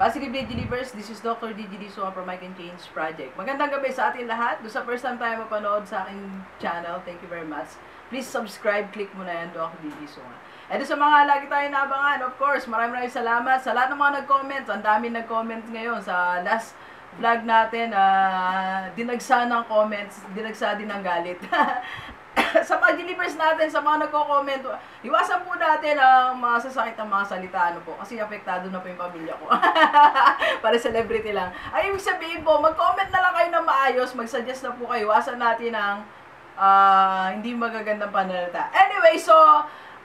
Positive Day Delivers, this is Dr. DGD Suha from I Can Change Project. Magandang gabi sa ating lahat. Doon sa first time tayo mapanood sa aking channel, thank you very much. Please subscribe, click mo na yan, Dr. DGD Suha. And sa mga lagi tayo naabangan, of course, maraming salamat sa lahat ng mga nag-comment. Ang dami nag-comment ngayon sa last vlog natin. Dinagsa ng comments, dinagsa din ng galit. Sa mga delivers natin, sa mga nagko-comment, iwasan po natin ang mga sasakit ng mga salita, ano po, kasi apektado na po yung pamilya ko. Para celebrity lang. Ay, ibig sabihin po, mag-comment na lang kayo na maayos, mag-suggest na po kayo, iwasan natin ang hindi magagandang panalita. Anyway, so,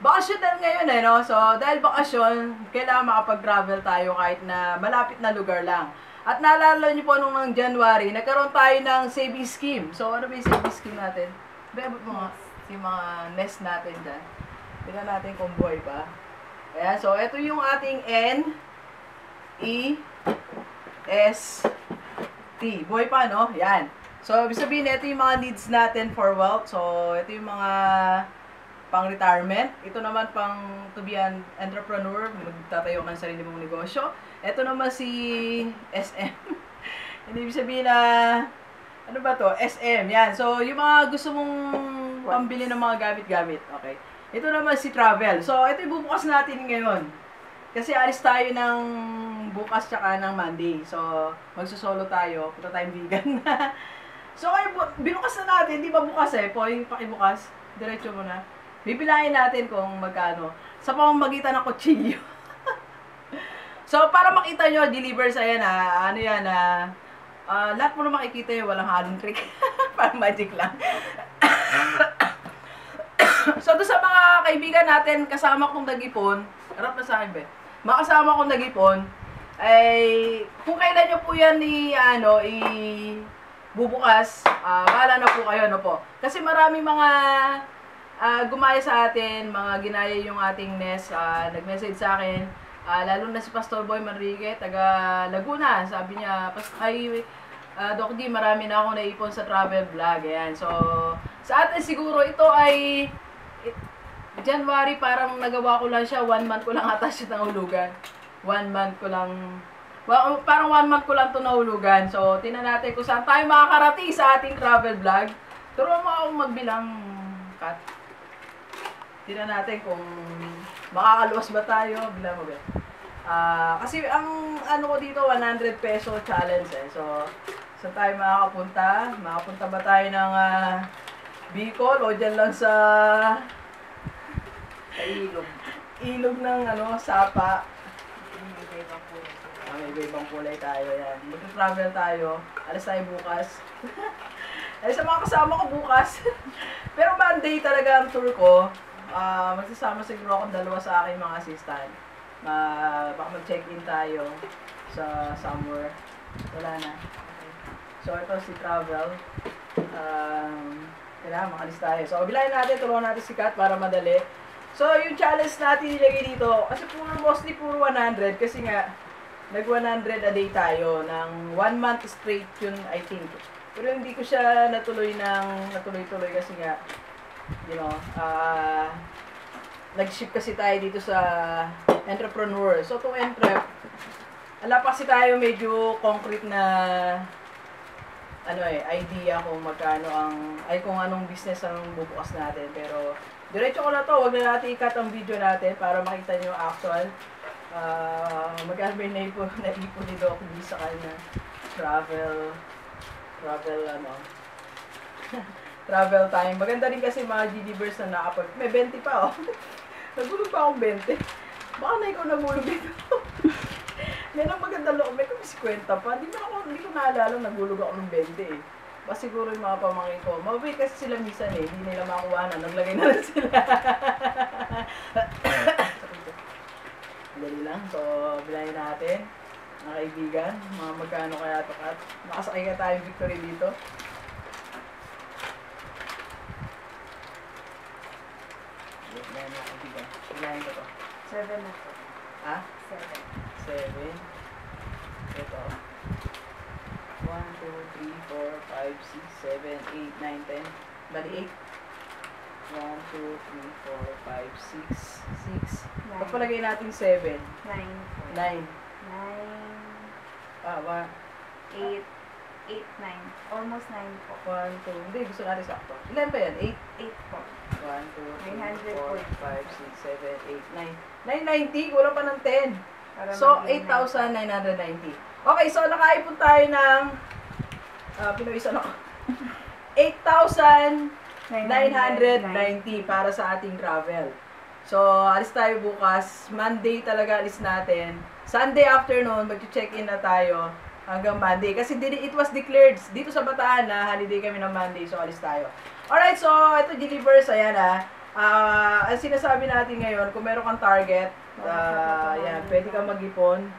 bakasyon na ngayon no? So, dahil bakasyon, kailangan makapag-travel tayo kahit na malapit na lugar lang. At naalala niyo po nung January, nagkaroon tayo ng saving scheme. So, ano ba yung saving scheme natin? Bebot yung mga nest natin dyan. Tignan natin kung buhay pa. Ayan, so ito yung ating N-E-S-T. Buhay pa, no? Yan. So, ibig sabihin, ito yung mga needs natin for wealth. So, ito yung mga pang-retirement. Ito naman pang to be an entrepreneur, magtatayo ng sarili mong negosyo. Ito naman si SM. Hindi ibig sabihin na ano ba to? SM. Yan. So, yung mga gusto mong pambili ng mga gamit-gamit. Okay. Ito naman si travel. So, ito yung bubukas natin ngayon. Kasi alis tayo ng bukas tsaka ng Monday. So, magsusolo tayo. Punta tayong vegan. So, kayo, binukas na natin. Di ba bukas yung pakibukas. Diretso mo na. Bibilahin natin kung magkano. Sa pamamagitan ng kutsilyo. So, para makita nyo, delivers, ayan ano yan lahat mo na makikita yung walang halong trick. Parang magic lang. So, doon sa mga kaibigan natin, kasama kong nag-ipon, harap na sa akin, be. Mga kasama kong nag-ipon, ay, kung kailan nyo po yan bubukas, bahala na po kayo, no po. Kasi maraming mga gumaya sa atin, mga ginaya yung ating nest, nag-message sa akin, lalo na si Pastor Boy Manrique, taga Laguna. Sabi niya, Doc D, marami na ako naipon sa travel vlog. Ayan. So, sa atin siguro ito ay January, parang nagawa ko lang siya. 1 month ko lang ata siya nahulugan. 1 month ko lang, parang 1 month ko lang ito nahulugan. So, tingnan natin kung saan tayo makakarating sa ating travel vlog. Turuan mo akong magbilang, Kat. Tingnan natin kung makakaluwas ba tayo. Bilang mo ba? Kasi ang ano ko dito, 100 peso challenge So, saan tayo makakapunta? Makapunta ba tayo ng Bicol o dyan lang sa ilog ng Sapa? May iba-ibang kulay tayo yan. Mag-travel tayo. Alas tayo bukas. Ay, sa mga kasama ko bukas. Pero Monday talaga ang tour ko. Magsasama siguro akong dalawa sa aking mga assistant. Baka mag-check-in tayo sa somewhere. Wala na. Okay. So, ito si Travel. Kailangan makalis tayo. So, bilahin natin, tulungan natin si Kat para madali. So, yung challenge natin nilagay dito, kasi mostly puro 100, kasi nga, nag-100 a day tayo, ng 1 month straight yun, I think. Pero hindi ko siya natuloy-tuloy kasi nga, nag-ship kasi tayo dito sa entrepreneur. So, itong entrep, ala pa kasi tayo medyo concrete na idea kung magkano kung anong business ang bubukas natin. Pero, diretso ko na to, wag na natin i-cut ang video natin para makita nyo actual. Magkano may naipon ni Doc D sa kanya. Travel time. Maganda rin kasi mga delivers na nakapag... May 20 pa, Nagulog pa akong 20. Baka na ikaw nagulog dito. Meron maganda loob. May kami 50 pa. Hindi ko naalala nagulog ako ng 20 Baka siguro yung mga pamangkin ko. Mabait kasi sila minsan Hindi nila makuha na. Naglagay na lang sila. Dali lang. So, bilahin natin. Mga kaibigan. Mga magkano kaya ito, Kat. Nakasakay ka tayong victory dito. Bilahin ko to. 7 na to. Ha? 7. 7. Ito. 1, 2, 3, 4, 5, 6, 7, 8, 9, 10. Bali 8. 1, 2, 3, 4, 5, 6. 6. Pagpalagay natin 7. 9. 9. 9. 1, 8, 8, 9. Almost 9 po. 1, 2, hindi, gusto natin sakto. Ilan ba yan? 8? 8 po. 1, 2, 3, 4, 5, 6, 7, 8, 9. 990, kulang pa ng 10. Para So, maging 8,990. Okay, so nakaipon tayo ng, pinawisan ako, 8,990 para sa ating travel. So, alis tayo bukas. Monday talaga alis natin. Sunday afternoon, mag-check-in na tayo hanggang Monday. Kasi it was declared dito sa Bataan na holiday kami ng Monday. So, alis tayo. Alright, so ito delivers. Ayan ang sinasabi natin ngayon, kung meron kang target, yan, pwede kang mag-ipon,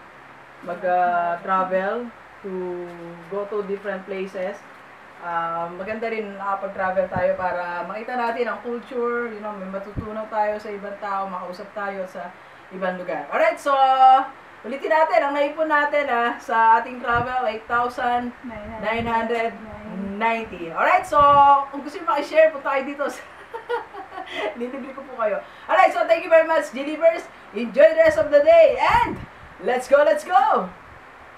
mag-travel to go to different places. Maganda rin nakapag-travel tayo para makita natin ang culture, may matutunan tayo sa ibang tao, makausap tayo sa ibang lugar. Alright, so ulitin natin, ang naipon natin sa ating travel, 8,990. Alright, so kung gusto nyo makishare, punta kayo dito. Nilibre ko po kayo. Alright, so thank you very much, Delivers. Enjoy the rest of the day and let's go, let's go!